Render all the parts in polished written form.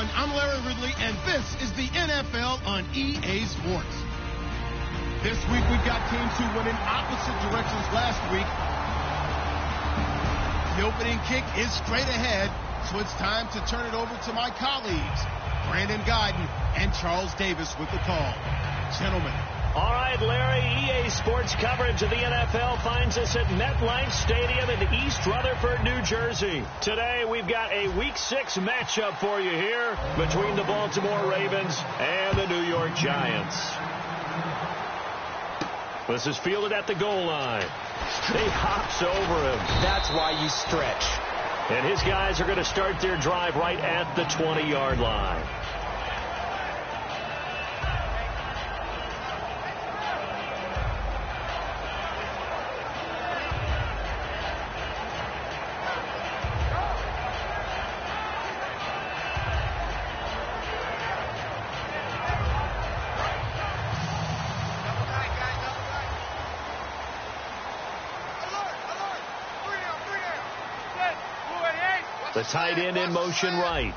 everyone. I'm Larry Ridley, and this is the NFL on EA Sports. This week, we've got teams who went in opposite directions last week. The opening kick is straight ahead, so it's time to turn it over to my colleagues, Brandon Guyton and Charles Davis with the call. Gentlemen. All right, Larry, EA Sports coverage of the NFL finds us at MetLife Stadium in East Rutherford, New Jersey. Today, we've got a Week 6 matchup for you here between the Baltimore Ravens and the New York Giants. This is fielded at the goal line. He hops over him. That's why you stretch. And his guys are going to start their drive right at the 20-yard line. The tight end in motion right.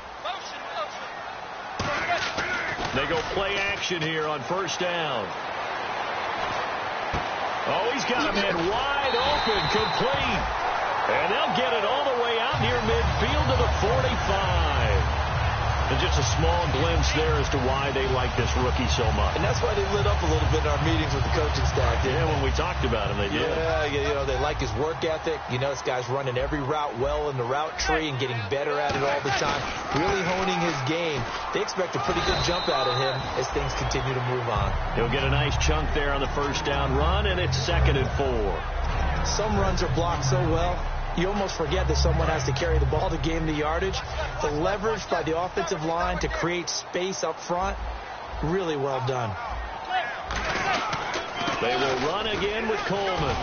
They go play action here on first down. Oh, he's got a man wide open, complete. And they'll get it all the way out near midfield to the 45. And just a small glimpse there as to why they like this rookie so much. And that's why they lit up a little bit in our meetings with the coaching staff. Yeah, when we talked about him, they did. Yeah, you know, they like his work ethic. You know, this guy's running every route well in the route tree and getting better at it all the time. Really honing his game. They expect a pretty good jump out of him as things continue to move on. He'll get a nice chunk there on the first down run, and it's 2nd and 4. Some runs are blocked so well, you almost forget that someone has to carry the ball to gain the yardage. The leverage by the offensive line to create space up front, really well done. They will run again with Coleman.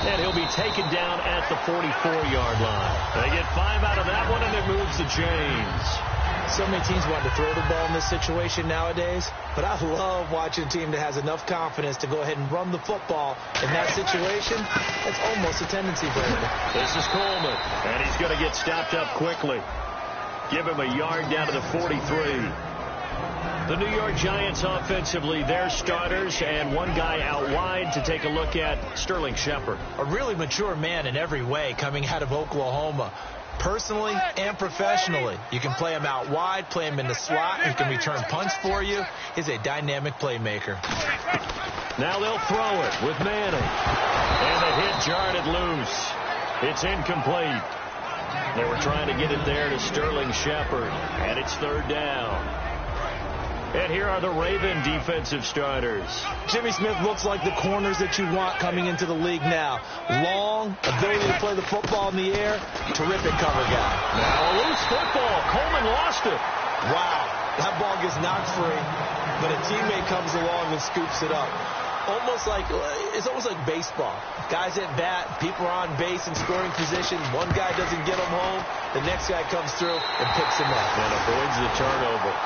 And he'll be taken down at the 44-yard line. They get 5 out of that one, and it moves the chains. So many teams want to throw the ball in this situation nowadays, but I love watching a team that has enough confidence to go ahead and run the football in that situation. That's almost a tendency breaker. This is Coleman, and he's going to get stopped up quickly. Give him a yard down to the 43. The New York Giants offensively, their starters, and one guy out wide to take a look at, Sterling Shepard. A really mature man in every way coming out of Oklahoma. Personally and professionally, you can play him out wide, play him in the slot. He can return punts for you. He's a dynamic playmaker. Now they'll throw it with Manning. And the hit jarred it loose. It's incomplete. They were trying to get it there to Sterling Shepard. And it's 3rd down. And here are the Raven defensive starters. Jimmy Smith looks like the corners that you want coming into the league now. Long, ability to play the football in the air, terrific cover guy. Now a loose football. Coleman lost it. Wow, that ball gets knocked free, but a teammate comes along and scoops it up. It's almost like baseball. Guys at bat, people are on base in scoring position. One guy doesn't get them home, the next guy comes through and picks him up. And avoids the turnover.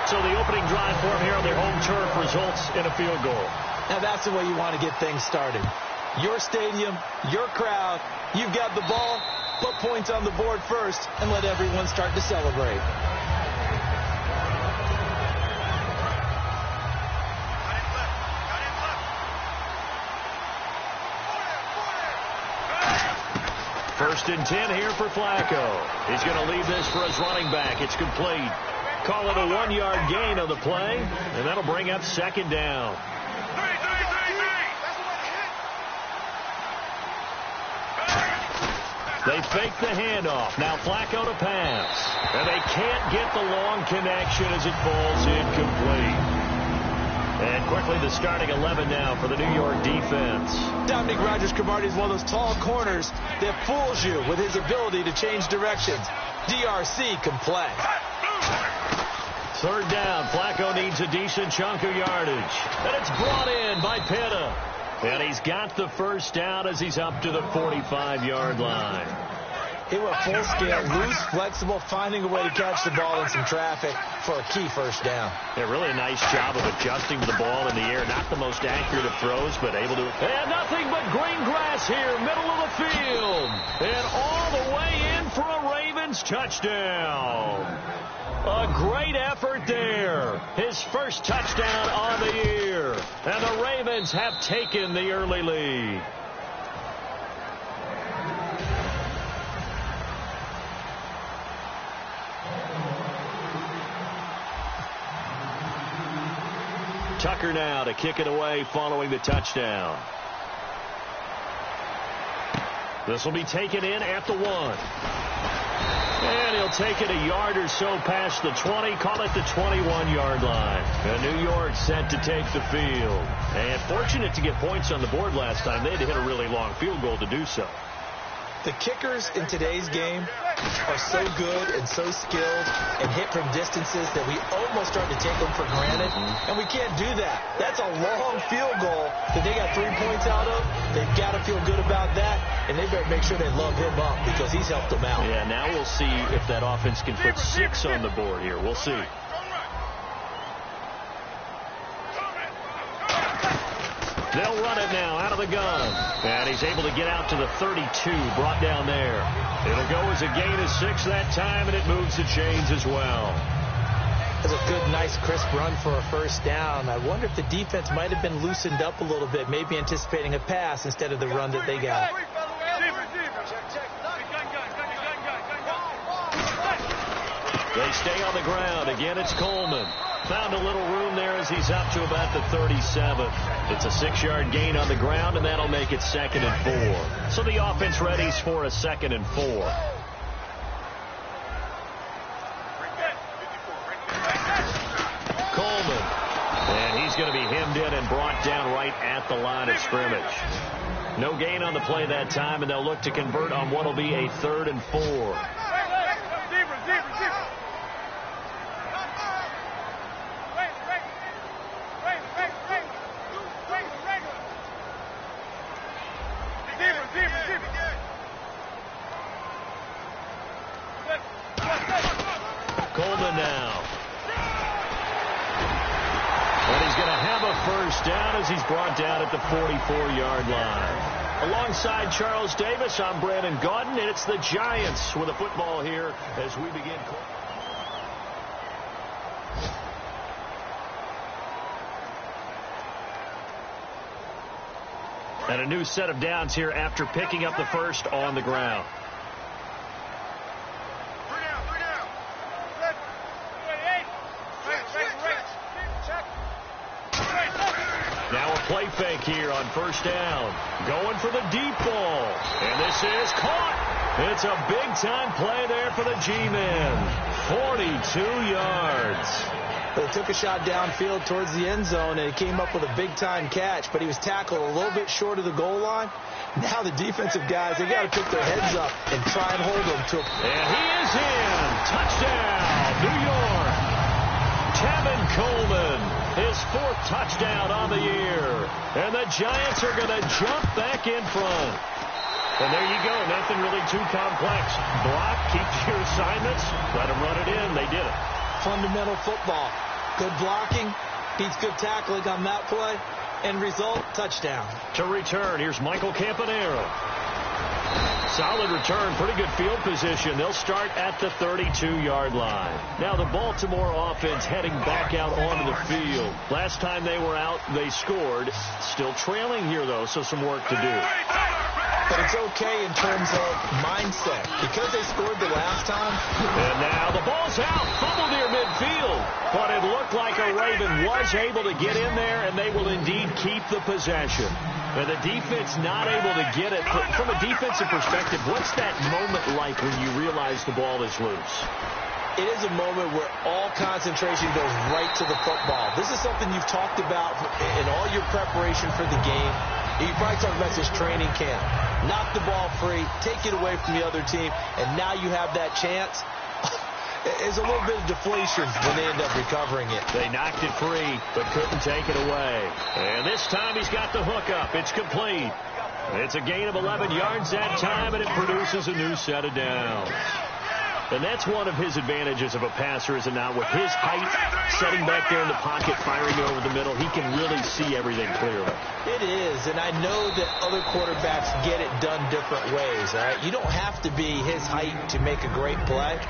So the opening drive for them here on their home turf results in a field goal. Now that's the way you want to get things started. Your stadium, your crowd, you've got the ball, put points on the board first, and let everyone start to celebrate. First and 10 here for Flacco. He's going to leave this for his running back. It's complete. Call it a 1-yard gain on the play, and that'll bring up 2nd down. They fake the handoff. Now Flacco to pass. And they can't get the long connection as it falls incomplete. And quickly the starting 11 now for the New York defense. Dominique Rodgers-Cromartie is one of those tall corners that fools you with his ability to change directions. DRC can play. 3rd down. Flacco needs a decent chunk of yardage. And it's brought in by Pitta. And he's got the first down as he's up to the 45-yard line. He went full scale, loose, flexible, finding a way to catch the ball in some traffic for a key first down. Yeah, really a nice job of adjusting the ball in the air. Not the most accurate of throws, but able to... And nothing but green grass here, middle of the field. And all the way in for a Ravens touchdown. A Great effort there. His first touchdown on the year. And the Ravens have taken the early lead. Tucker now to kick it away following the touchdown. This will be taken in at the 1. And he'll take it a yard or so past the 20, call it the 21-yard line. And New York set to take the field. And fortunate to get points on the board last time. They had to hit a really long field goal to do so. The kickers in today's game are so good and so skilled and hit from distances that we almost start to take them for granted, and we can't do that. That's a long field goal that they got 3 points out of. They've got to feel good about that, and they better make sure they love him up because he's helped them out. Yeah, now we'll see if that offense can put 6 on the board here. We'll see. They'll run it now out of the gun. And he's able to get out to the 32, brought down there. It'll go as a gain of 6 that time, and it moves the chains as well. That's a good, nice, crisp run for a first down. I wonder if the defense might have been loosened up a little bit, maybe anticipating a pass instead of the run that they got. They stay on the ground. Again, it's Coleman. Found a little room there as he's up to about the 37. It's a 6-yard gain on the ground, and that'll make it 2nd and 4. So the offense readies for a 2nd and 4. Coleman. And he's going to be hemmed in and brought down right at the line of scrimmage. No gain on the play that time, and they'll look to convert on what will be a 3rd and 4. Coleman now. And he's going to have a first down as he's brought down at the 44-yard line. Alongside Charles Davis, I'm Brandon Gaudin, and it's the Giants with a football here as we begin. And a new set of downs here after picking up the first on the ground. Now a play fake here on first down. Going for the deep ball. And this is caught. It's a big-time play there for the G-men. 42 yards. They took a shot downfield towards the end zone, and he came up with a big-time catch, but he was tackled a little bit short of the goal line. Now the defensive guys, they got to pick their heads up and try and hold them to. And he is in. Touchdown, New York. Tevin Coleman, his 4th touchdown on the year. And the Giants are going to jump back in front. And there you go. Nothing really too complex. Block, keep your assignments, let them run it in. They did it. Fundamental football. Good blocking, beats good tackling on that play. End result, touchdown. To return, here's Michael Campanaro. Solid return, pretty good field position. They'll start at the 32-yard line. Now the Baltimore offense heading back out onto the field. Last time they were out, they scored. Still trailing here, though, so some work to do. But it's okay in terms of mindset. Because they scored the last time. And now the ball's out. Fumble near midfield. But it looked like a Raven was able to get in there, and they will indeed keep the possession. And the defense not able to get it. From a defensive perspective, what's that moment like when you realize the ball is loose? It is a moment where all concentration goes right to the football. This is something you've talked about in all your preparation for the game. You probably talked about this training camp. Knock the ball free, take it away from the other team, and now you have that chance. There's a little bit of deflation when they end up recovering it. They knocked it free, but couldn't take it away. And this time he's got the hook up. It's complete. It's a gain of 11 yards that time, and it produces a new set of downs. And that's one of his advantages of a passer, is it not? With his height, setting back there in the pocket, firing over the middle, he can really see everything clearly. It is, and I know that other quarterbacks get it done different ways, all right? You don't have to be his height to make a great play.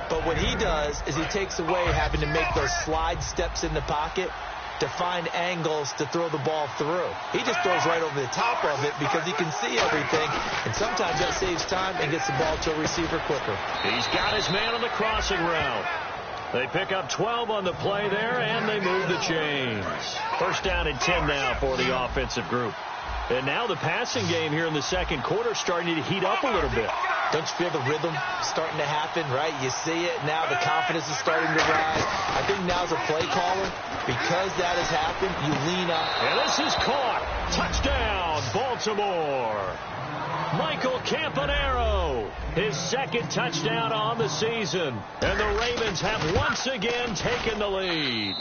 But what he does is he takes away having to make those slide steps in the pocket to find angles to throw the ball through. He just throws right over the top of it because he can see everything, and sometimes that saves time and gets the ball to a receiver quicker. He's got his man on the crossing route. They pick up 12 on the play there, and they move the chains. First down and 10 now for the offensive group. And now the passing game here in the second quarter starting to heat up a little bit. Don't you feel the rhythm starting to happen, right? You see it now. The confidence is starting to rise. I think now's a play caller. Because that has happened, you lean up. And this is caught. Touchdown, Baltimore. Michael Campanaro, his second touchdown on the season. And the Ravens have once again taken the lead.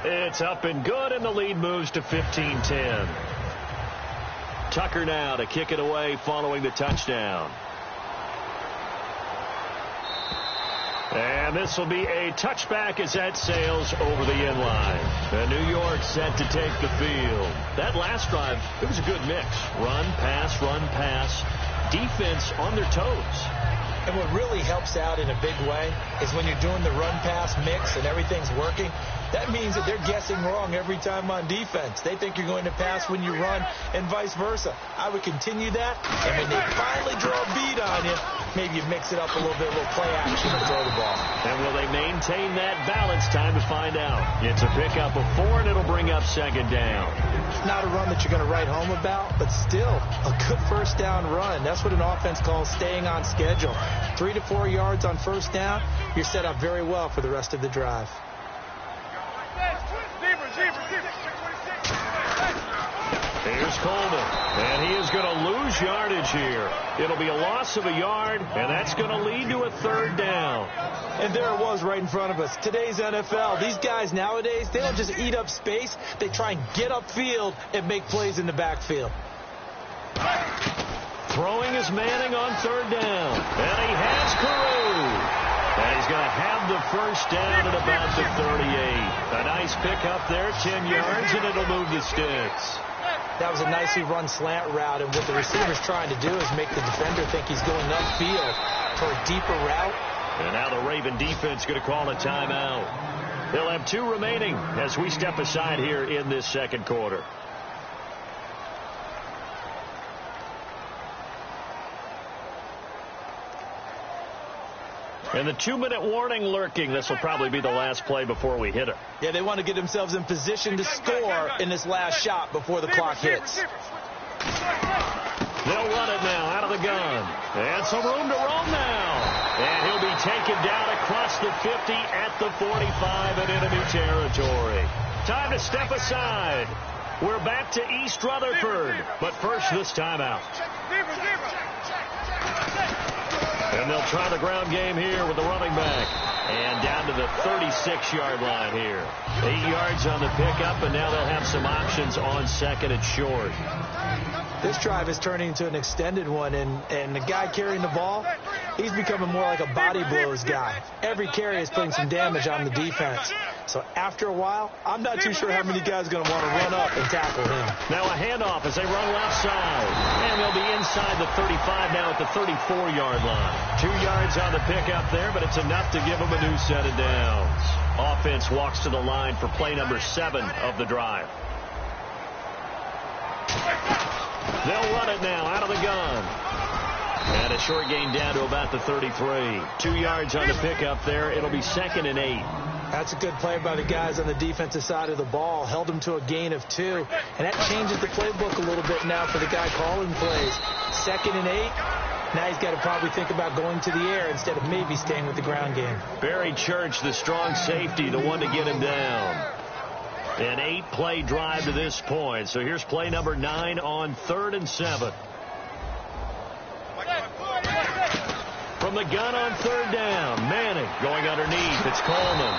It's up and good, and the lead moves to 15-10. Tucker now to kick it away following the touchdown. And this will be a touchback as that sails over the end line. And New York set to take the field. That last drive, it was a good mix. Run, pass, defense on their toes. And what really helps out in a big way is when you're doing the run-pass mix and everything's working, that means that they're guessing wrong every time on defense. They think you're going to pass when you run and vice versa. I would continue that, and when they finally draw a beat on you, maybe you mix it up a little bit, a little play action and throw the ball. And will they maintain that balance? Time to find out. It's a pickup of 4, and it'll bring up second down. It's not a run that you're going to write home about, but still a good first down run. That's what an offense calls staying on schedule. 3 to 4 yards on first down, you're set up very well for the rest of the drive. Here's Coleman, and he is going to lose yardage here. It'll be a loss of a yard, and that's going to lead to a third down. And there it was right in front of us. Today's NFL, these guys nowadays, they don't just eat up space. They try and get upfield and make plays in the backfield. Throwing is Manning on third down, and he has Carew. And he's going to have the first down at about the 38. A nice pickup there, 10 yards, and it'll move the sticks. That was a nicely run slant route, and what the receiver's trying to do is make the defender think he's going upfield for a deeper route. And now the Raven defense going to call a timeout. They'll have 2 remaining as we step aside here in this second quarter. And the 2-minute warning lurking. This will probably be the last play before we hit it. Yeah, they want to get themselves in position to score in this last shot before the clock hits. They'll run it now out of the gun. And some room to roam now. And he'll be taken down across the 50 at the 45 in enemy territory. Time to step aside. We're back to East Rutherford. But first, this timeout. And they'll try the ground game here with the running back. And down to the 36-yard line here. 8 yards on the pickup, and now they'll have some options on second and short. This drive is turning into an extended one, and the guy carrying the ball, he's becoming more like a body blows guy. Every carry is putting some damage on the defense. So after a while, I'm not too sure how many guys are going to want to run up and tackle him. Now a handoff as they run left side. And they'll be inside the 35 now at the 34-yard line. 2 yards on the pickup there, but it's enough to give them a new set of downs. Offense walks to the line for play number 7 of the drive. They'll run it now out of the gun. And a short gain down to about the 33. 2 yards on the pickup there. It'll be 2nd and 8. That's a good play by the guys on the defensive side of the ball. Held them to a gain of 2. And that changes the playbook a little bit now for the guy calling plays. 2nd and 8. Now he's got to probably think about going to the air instead of maybe staying with the ground game. Barry Church, the strong safety, the one to get him down. An 8-play drive to this point. So here's play number 9 on 3rd and 7. From the gun on 3rd down, Manning going underneath. It's Coleman.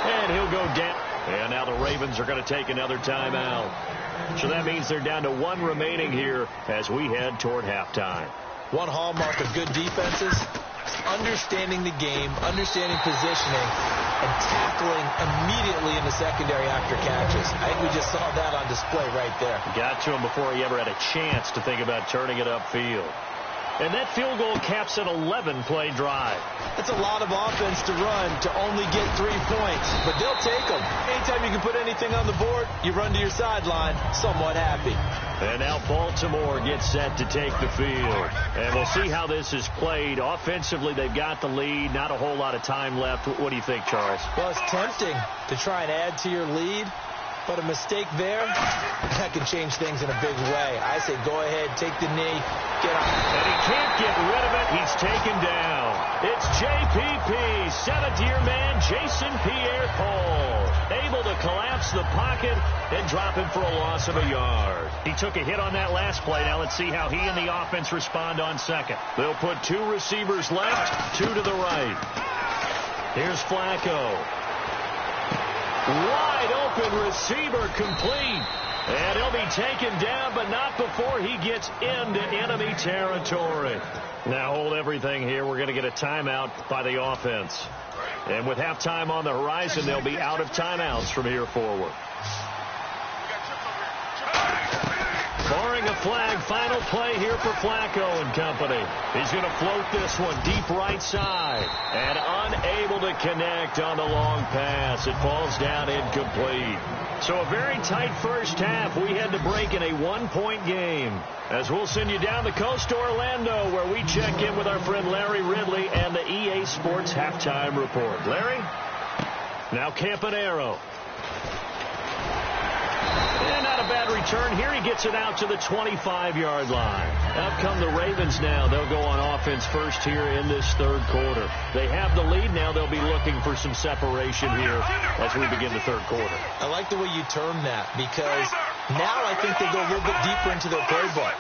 And he'll go down. And now the Ravens are going to take another timeout. So that means they're down to 1 remaining here as we head toward halftime. One hallmark of good defenses is understanding the game, understanding positioning, and tackling immediately in the secondary after catches. I think we just saw that on display right there. Got to him before he ever had a chance to think about turning it upfield. And that field goal caps an 11-play drive. That's a lot of offense to run to only get 3 points, but they'll take them. Anytime you can put anything on the board, you run to your sideline somewhat happy. And now Baltimore gets set to take the field. And we'll see how this is played. Offensively, they've got the lead. Not a whole lot of time left. What do you think, Charles? Well, it's tempting to try and add to your lead. But a mistake there, that can change things in a big way. I say go ahead, take the knee, get up. And he can't get rid of it. He's taken down. It's JPP, 7th-year man, Jason Pierre-Paul. Able to collapse the pocket and drop him for a loss of a yard. He took a hit on that last play. Now let's see how he and the offense respond on second. They'll put 2 receivers left, 2 to the right. Here's Flacco. Wide open receiver complete. And he'll be taken down, but not before he gets into enemy territory. Now hold everything here. We're going to get a timeout by the offense. And with halftime on the horizon, they'll be out of timeouts from here forward. Barring a flag, final play here for Flacco and company. He's going to float this one deep right side. And unable to connect on the long pass. It falls down incomplete. So a very tight first half. We had to break in a 1-point game. As we'll send you down the coast to Orlando, where we check in with our friend Larry Ridley and the EA Sports Halftime Report. Larry? Now Campanaro. And not a bad return here. He gets it out to the 25-yard line. Out come the Ravens now. They'll go on offense first here in this third quarter. They have the lead. Now they'll be looking for some separation here as we begin the third quarter. I like the way you term that, because now I think they go a little bit deeper into their playbook.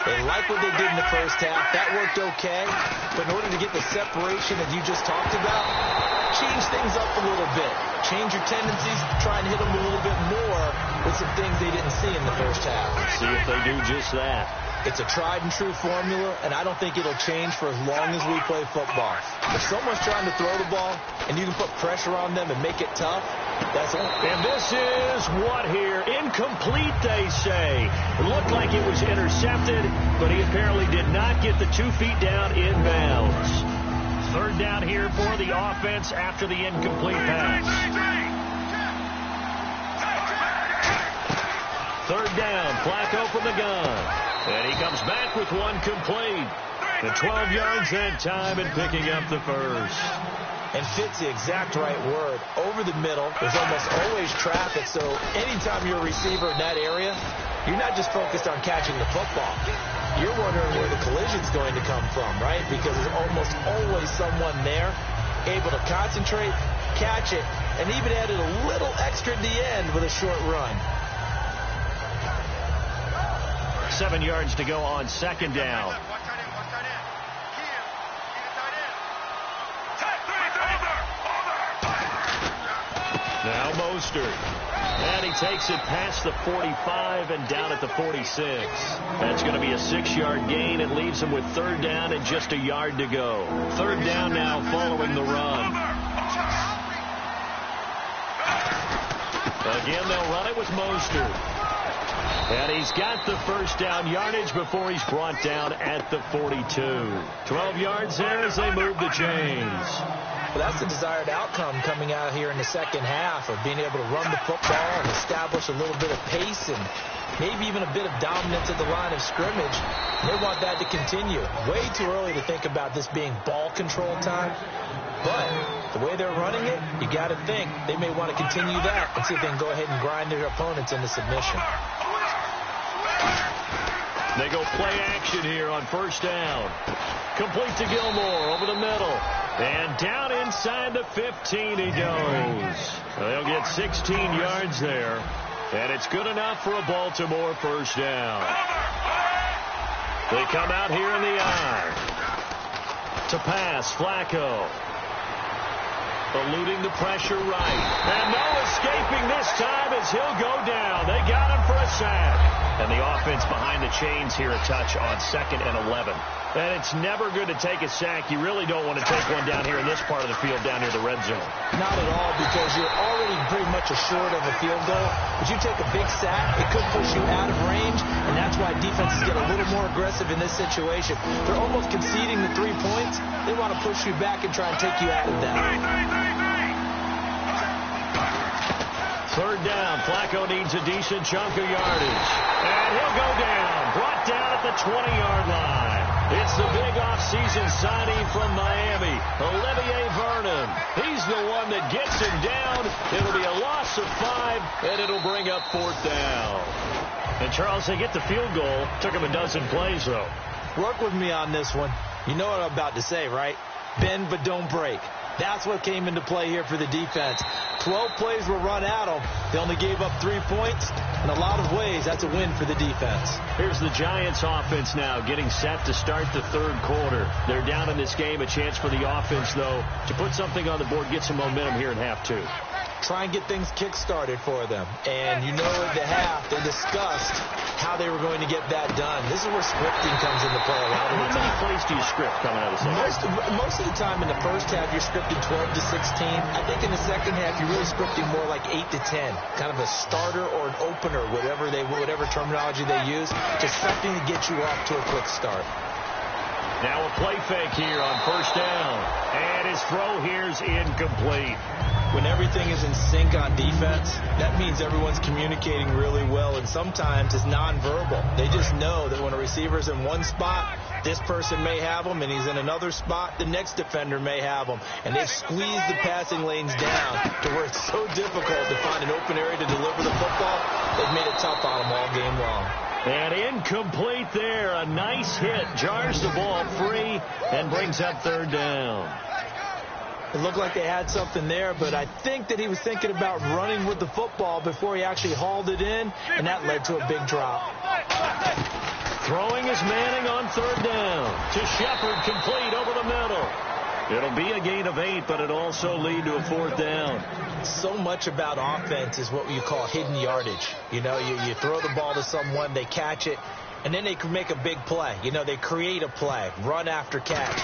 They like what they did in the first half. That worked okay. But in order to get the separation that you just talked about, change things up a little bit. Change your tendencies, try and hit them a little bit more with some things they didn't see in the first half. See if they do just that. It's a tried-and-true formula, and I don't think it'll change for as long as we play football. If someone's trying to throw the ball and you can put pressure on them and make it tough, that's it. And this is what here? Incomplete, they say. It looked like it was intercepted, but he apparently did not get the 2 feet down in bounds. Third down here for the offense after the incomplete pass. Third down, Flacco from the gun. And he comes back with one complete. And 12 yards that time and picking up the first. And fits the exact right word. Over the middle, there's almost always traffic, so anytime you're a receiver in that area, you're not just focused on catching the football. You're wondering where the collision's going to come from, right? Because there's almost always someone there able to concentrate, catch it, and even added a little extra at the end with a short run. 7 yards to go on second down. Now Mostert. And he takes it past the 45 and down at the 46. That's going to be a 6-yard gain. It leaves him with third down and just a yard to go. Third down now following the run. Again, they'll run it with Mostert. And he's got the first down yardage before he's brought down at the 42. 12 yards there as they move the chains. Well, that's the desired outcome coming out here in the second half, of being able to run the football and establish a little bit of pace and maybe even a bit of dominance at the line of scrimmage. They want that to continue. Way too early to think about this being ball control time. But the way they're running it, you got to think they may want to continue that and see if they can go ahead and grind their opponents into submission. They go play action here on first down. Complete to Gilmore over the middle. And down inside the 15 he goes. They'll get 16 yards there. And it's good enough for a Baltimore first down. They come out here in the eye. To pass, Flacco. Eluding the pressure right. And no escaping this time as he'll go down. They got him for a sack. And the offense behind the chains here a touch on 2nd and 11. And it's never good to take a sack. You really don't want to take one down here in this part of the field, down near the red zone. Not at all, because you're already pretty much assured of a field goal. But you take a big sack, it could push you out of range, and that's why defenses get a little more aggressive in this situation. They're almost conceding the 3 points. They want to push you back and try and take you out of that. 3rd down. Flacco needs a decent chunk of yardage. And he'll go down. Brought down at the 20-yard line. It's the big offseason signing from Miami, Olivier Vernon. He's the one that gets him down. It'll be a loss of 5, and it'll bring up 4th down. And, Charles, they get the field goal. Took him a dozen plays, though. Work with me on this one. You know what I'm about to say, right? Bend but don't break. That's what came into play here for the defense. 12 plays were run at them. They only gave up 3 points. In a lot of ways, that's a win for the defense. Here's the Giants offense now getting set to start the 3rd quarter. They're down in this game. A chance for the offense, though, to put something on the board, get some momentum here in half 2. Try and get things kick-started for them. And you know at the half, they discussed how they were going to get that done. This is where scripting comes into play a lot of the time. How many plays do you script coming out of the second? Most of the time in the first half, you're scripting 12 to 16. I think in the second half, you're really scripting more like 8 to 10. Kind of a starter or an opener, whatever terminology they use. Just something to get you off to a quick start. Now a play fake here on 1st down. And his throw here's incomplete. When everything is in sync on defense, that means everyone's communicating really well, and sometimes it's nonverbal. They just know that when a receiver's in one spot, this person may have him, and he's in another spot, the next defender may have him. And they've squeezed the passing lanes down to where it's so difficult to find an open area to deliver the football. They've made it tough on them all game long. And incomplete there. A nice hit. Jars the ball free and brings up 3rd down. It looked like they had something there, but I think that he was thinking about running with the football before he actually hauled it in, and that led to a big drop. Throwing is Manning on 3rd down. To Shepard, complete over the middle. It'll be a gain of 8, but it'll also lead to a 4th down. So much about offense is what you call hidden yardage. You know, you throw the ball to someone, they catch it, and then they can make a big play. You know, they create a play, run after catch.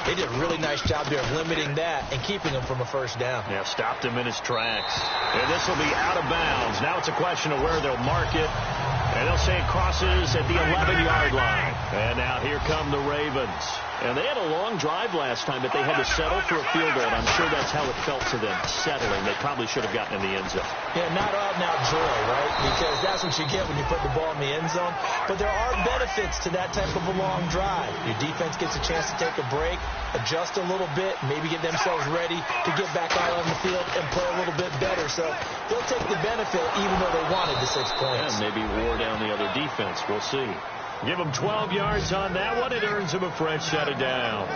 They did a really nice job there of limiting that and keeping him from a 1st down. Yeah, stopped him in his tracks. And this will be out of bounds. Now it's a question of where they'll mark it. And they'll say it crosses at the 11-yard line. And now here come the Ravens. And they had a long drive last time, but they had to settle for a field goal. And I'm sure that's how it felt to them, settling. They probably should have gotten in the end zone. Yeah, not out-and-out joy, right? Because that's what you get when you put the ball in the end zone. But there are benefits to that type of a long drive. Your defense gets a chance to take a break, adjust a little bit, maybe get themselves ready to get back out on the field and play a little bit better. So they'll take the benefit even though they wanted the 6 points. And maybe wore down the other defense. We'll see. Give him 12 yards on that one. It earns him a fresh set of downs.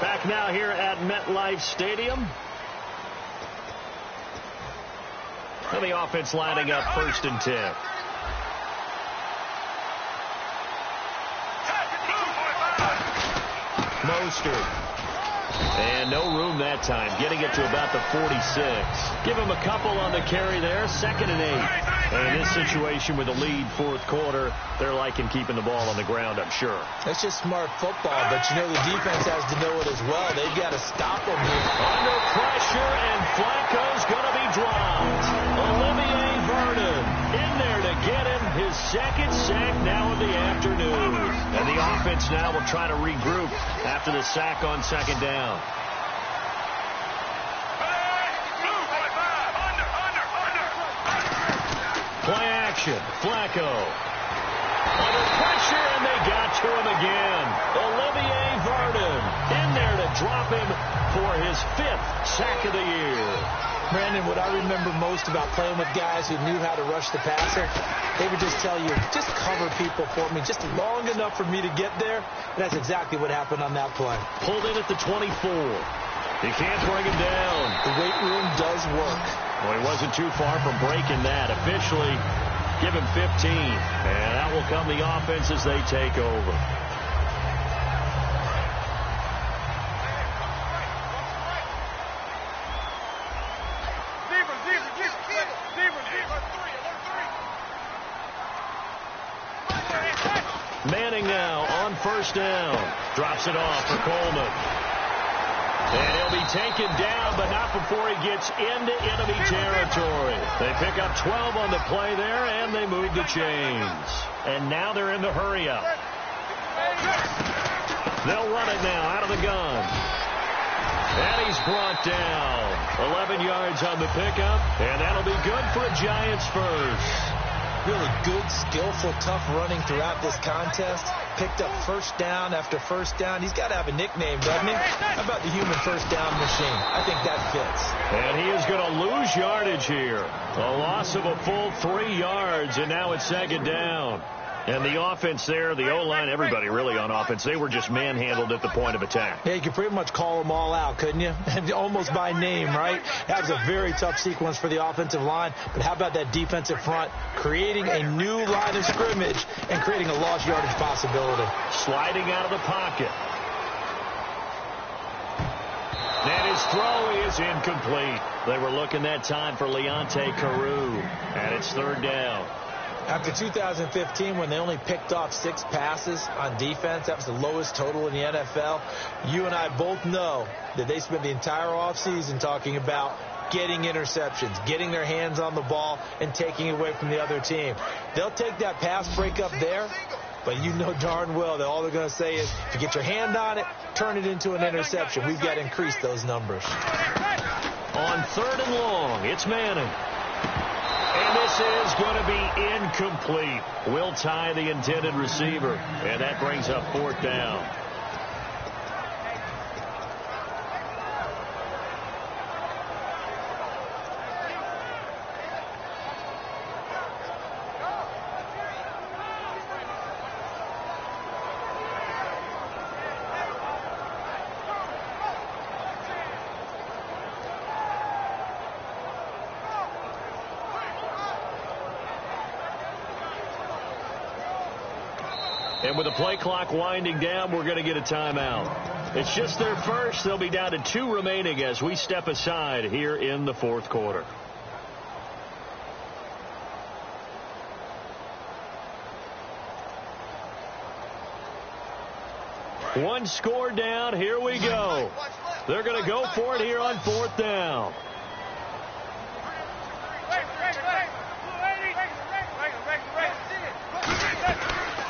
Back now here at MetLife Stadium. And the offense lining up 1st and 10. Mostert. And no room that time, getting it to about the 46. Give him a couple on the carry there, 2nd and 8. And in this situation with a lead 4th quarter, they're liking keeping the ball on the ground, I'm sure. That's just smart football, but you know the defense has to know it as well. They've got to stop them here. Under pressure, and Flacco's going to be dropped. Olivier Vernon in there to get him his 2nd sack now of the afternoon. And the offense now will try to regroup after the sack on 2nd down. Play action. Flacco. Under pressure, and they got to him again. Olivier Vernon in there to drop him for his 5th sack of the year. Brandon, what I remember most about playing with guys who knew how to rush the passer, they would just tell you, just cover people for me, just long enough for me to get there. And that's exactly what happened on that play. Pulled in at the 24. He can't bring him down. The weight room does work. Well, he wasn't too far from breaking that. Officially, give him 15. And that will come the offense as they take over. Manning now on first down. Drops it off for Coleman. And he'll be taken down, but not before he gets into enemy territory. They pick up 12 on the play there, and they move the chains. And now they're in the hurry-up. They'll run it now out of the gun. And he's brought down. 11 yards on the pickup, and that'll be good for a Giants first. Really good, skillful, tough running throughout this contest. Picked up first down after first down. He's got to have a nickname, doesn't he? How about the human first down machine? I think that fits. And he is going to lose yardage here. A loss of a full 3 yards, and now it's second down. And the offense there, the O-line, everybody really on offense, they were just manhandled at the point of attack. Yeah, you could pretty much call them all out, couldn't you? Almost by name, right? That was a very tough sequence for the offensive line. But how about that defensive front creating a new line of scrimmage and creating a lost yardage possibility? Sliding out of the pocket. And his throw is incomplete. They were looking that time for Leonte Carroo. And it's third down. After 2015, when they only picked off 6 passes on defense, that was the lowest total in the NFL. You and I both know that they spent the entire offseason talking about getting interceptions, getting their hands on the ball, and taking away from the other team. They'll take that pass breakup there, but you know darn well that all they're going to say is, if you get your hand on it, turn it into an interception. We've got to increase those numbers. On third and long, it's Manning. And this is going to be incomplete. Will tie the intended receiver. And that brings up fourth down. And with the play clock winding down, we're going to get a timeout. It's just their first. They'll be down to 2 remaining as we step aside here in the fourth quarter. One score down. Here we go. They're going to go for it here on fourth down.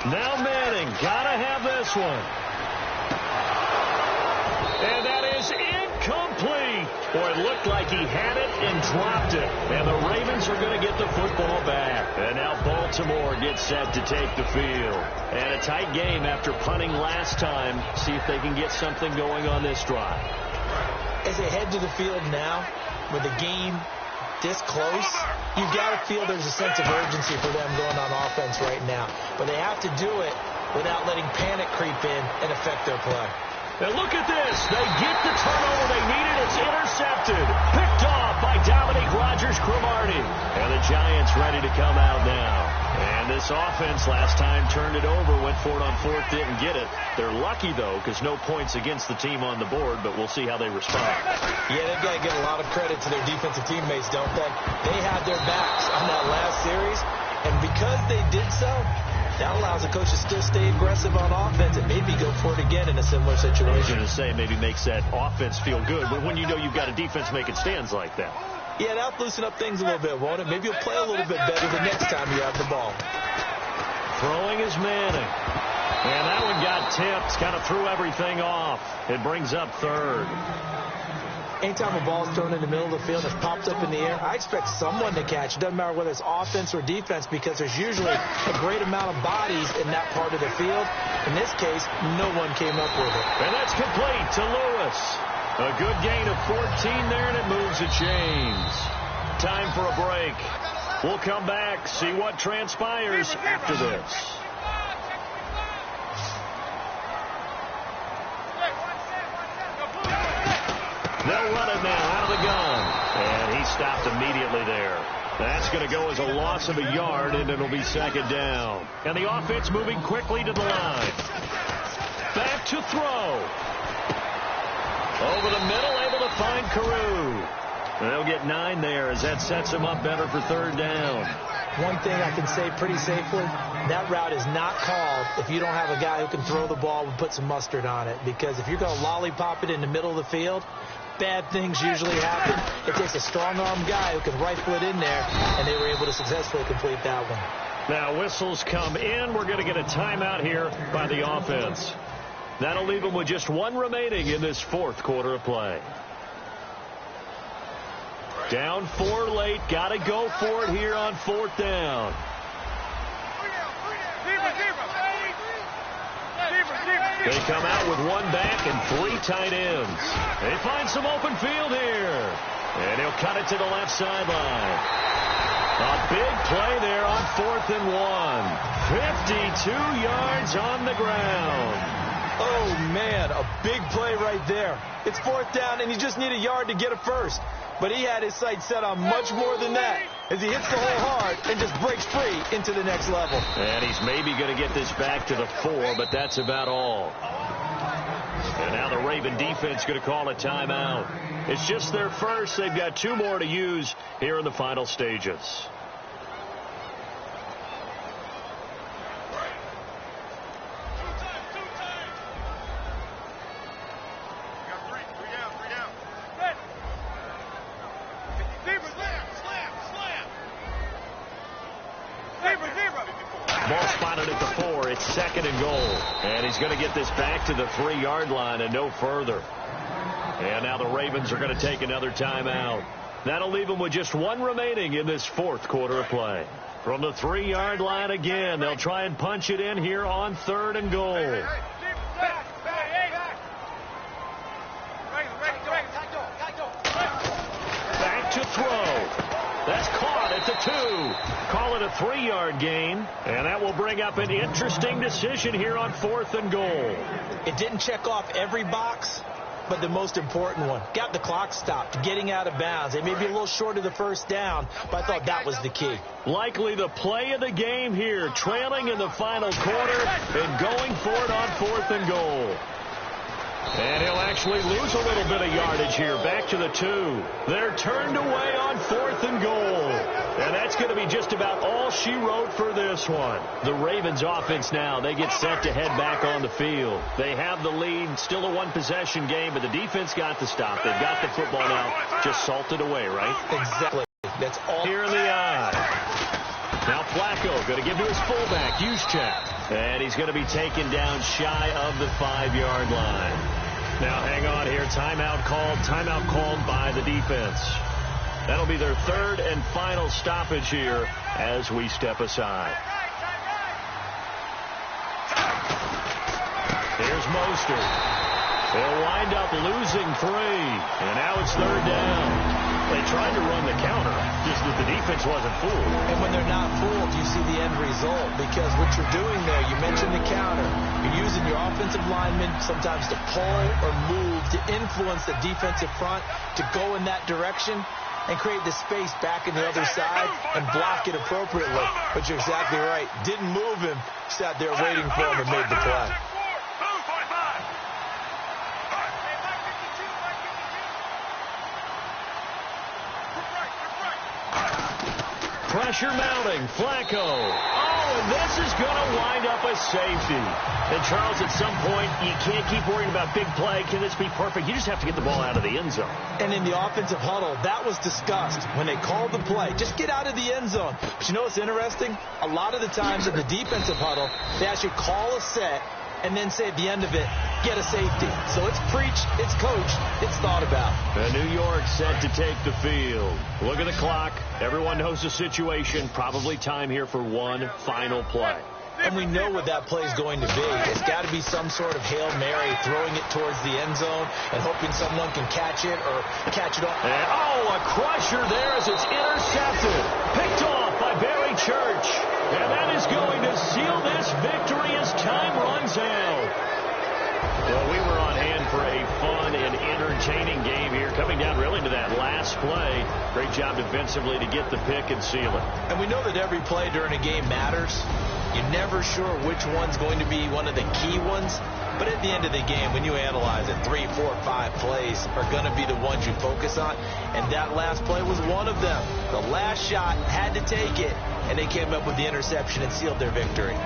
Now Manning, gotta have this one. And that is incomplete. Boy, it looked like he had it and dropped it. And the Ravens are going to get the football back. And now Baltimore gets set to take the field. And a tight game after punting last time. See if they can get something going on this drive. As they head to the field now, with the game this close, you got to feel there's a sense of urgency for them going on offense right now. But they have to do it without letting panic creep in and affect their play. And look at this. They get the turnover they needed. It's intercepted. Picked off by Dominique Rodgers-Cromartie. And the Giants ready to come out now. And this offense last time turned it over, went for it on fourth, didn't get it. They're lucky, though, because no points against the team on the board, but we'll see how they respond. Yeah, they've got to give a lot of credit to their defensive teammates, don't they? They had their backs on that last series, and because they did so, that allows the coach to still stay aggressive on offense and maybe go for it again in a similar situation. I was going to say, maybe makes that offense feel good, but when you know you've got a defense making stands like that. Yeah, that'll loosen up things a little bit, won't it? Maybe you'll play a little bit better the next time you have the ball. Throwing is Manning. And that one got tipped, kind of threw everything off. It brings up third. Anytime a ball's thrown in the middle of the field that's popped up in the air, I expect someone to catch. It doesn't matter whether it's offense or defense, because there's usually a great amount of bodies in that part of the field. In this case, no one came up with it. And that's complete to Lewis. A good gain of 14 there, and it moves the chains. Time for a break. We'll come back, see what transpires after this. They'll run it now out of the gun. And he stopped immediately there. That's going to go as a loss of a yard, and it'll be second down. And the offense moving quickly to the line. Back to throw. Over the middle, able to find Carroo. They'll get 9 there as that sets him up better for third down. one thing I can say pretty safely, that route is not called if you don't have a guy who can throw the ball and put some mustard on it. Because if you're going to lollipop it in the middle of the field, bad things usually happen. It takes a strong-arm guy who can rifle it in there, and they were able to successfully complete that one. Now whistles come in. We're going to get a timeout here by the offense. That'll leave them with just one remaining in this fourth quarter of play. Down 4 late. Got to go for it here on fourth down. They come out with one back and 3 tight ends. They find some open field here. And he'll cut it to the left sideline. A big play there on 4th and 1. 52 yards on the ground. Oh, man, a big play right there. It's 4th down, and you just need a yard to get a first. But he had his sights set on much more than that as he hits the hole hard and just breaks free into the next level. And he's maybe going to get this back to the 4, but that's about all. And now the Raven defense going to call a timeout. It's just their first. They've got 2 more to use here in the final stages. Ball spotted at the 4. It's 2nd and goal. And he's going to get this back to the 3-yard line and no further. And now the Ravens are going to take another timeout. That'll leave them with just 1 remaining in this fourth quarter of play. From the 3-yard line again, they'll try and punch it in here on 3rd and goal. Back to throw. That's caught at the 2. Call it a 3-yard gain. And that will bring up an interesting decision here on 4th and goal. It didn't check off every box, but the most important one. Got the clock stopped, getting out of bounds. They may be a little short of the first down, but I thought that was the key. Likely the play of the game here, trailing in the final quarter and going for it on 4th and goal. And he'll actually lose a little bit of yardage here, back to the 2. They're turned away on 4th and goal. And that's going to be just about all she wrote for this one. The Ravens offense now, they get set to head back on the field. They have the lead, still a 1-possession game, but the defense got the stop. They've got the football now, just salted away, right? Exactly. That's all. Here in the eye. Now Flacco going to give to his fullback, Juszczyk. And he's going to be taken down shy of the 5-yard line. Now hang on here. Timeout called by the defense. That'll be their 3rd and final stoppage here as we step aside. Here's Mostert. They'll wind up losing 3. And now it's 3rd down. They tried to run the counter, just that the defense wasn't fooled. And when they're not fooled, you see the end result. Because what you're doing there, you mentioned the counter. You're using your offensive linemen sometimes to pull or move to influence the defensive front to go in that direction and create the space back in the other side and block it appropriately. But you're exactly right. Didn't move him, sat there waiting for him and made the play. Pressure mounting. Flacco. Oh, and this is going to wind up a safety. And, Charles, at some point, you can't keep worrying about big play. Can this be perfect? You just have to get the ball out of the end zone. And in the offensive huddle, that was discussed when they called the play. Just get out of the end zone. But you know what's interesting? A lot of the times in the defensive huddle, they actually call a set and then say at the end of it, get a safety. So it's preached, it's coached, it's thought about. And New York set to take the field. Look at the clock. Everyone knows the situation. Probably time here for one final play. And we know what that play is going to be. It's got to be some sort of Hail Mary, throwing it towards the end zone and hoping someone can catch it or catch it off. And, a crusher there as it's intercepted. Picked off by Barry Church. And that is going to seal this victory as time runs out. Well, we were on hand for a fun and entertaining game here, coming down really to that last play. Great job defensively to get the pick and seal it. And we know that every play during a game matters. You're never sure which one's going to be one of the key ones. But at the end of the game, when you analyze it, 3, 4, 5 plays are going to be the ones you focus on, and that last play was one of them. The last shot had to take it, and they came up with the interception and sealed their victory.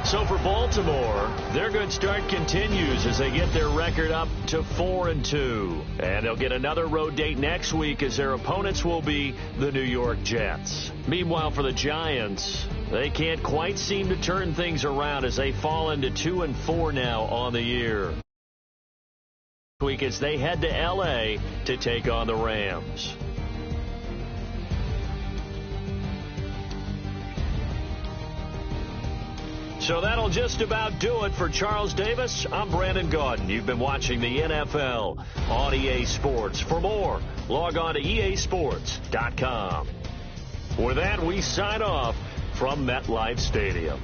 So for Baltimore, their good start continues as they get their record up to 4-2. And they'll get another road date next week as their opponents will be the New York Jets. Meanwhile, for the Giants, they can't quite seem to turn things around as they fall into 2-4 now on the year. Week as they head to L.A. to take on the Rams. So that'll just about do it for Charles Davis. I'm Brandon Gaudin. You've been watching the NFL on EA Sports. For more, log on to easports.com. With that, we sign off from MetLife Stadium.